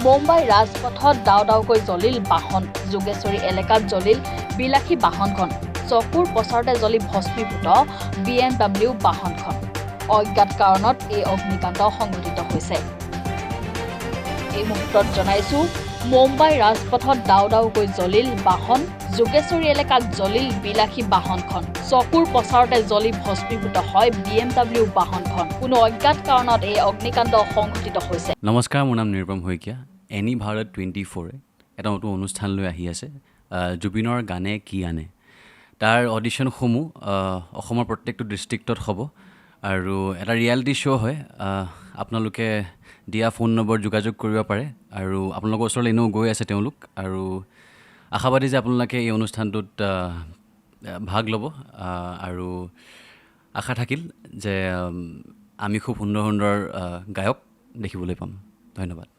মুম্বাই ৰাজপথত দাও দাওকৈ জ্বলিল বাহন যোগেশ্বৰী এলেকাত জ্বলিল বিলাসী বাহনখন চকুৰ পচাৰতে জ্বলি ভস্মীভূত BMW বাহনখন অজ্ঞাত কাৰণত এই অগ্নিকাণ্ড সংঘটিত হৈছে এই মুহূৰ্তত জনাইছো মুম্বাই ৰাজপথত দাও দাওকৈ জ্বলিল বাহন যোগেশ্বৰী এলেকাত জ্বলিল বিলাসী বাহনখন চকুৰ পচাৰতে জ্বলি ভস্মীভূত হয় BMW বাহনখন কোনো অজ্ঞাত কাৰণত এই অগ্নিকাণ্ড সংঘটিত হৈছে নমস্কাৰ মোৰ নাম নিৰূপম শইকীয়া এনি ভাৰত 24 এটা নতুন অনুষ্ঠান লৈ আহি আছে জুবিনৰ গানে কি আনে তাৰ অডিশ্যনসমূহ অসমৰ প্ৰত্যেকটো ডিষ্ট্ৰিক্টত হ'ব আৰু এটা ৰিয়েলিটি শ্ব' হয় আপোনালোকে দিয়া ফোন নম্বৰ যোগাযোগ কৰিব পাৰে আৰু আপোনালোকৰ ওচৰলৈ এনেও গৈ আছে তেওঁলোক আৰু আশাবাদী যে আপোনালোকে এই অনুষ্ঠানটোত ভাগ ল'ব আৰু আশা থাকিল যে আমি খুব সুন্দৰ সুন্দৰ গায়ক দেখিবলৈ পাম ধন্যবাদ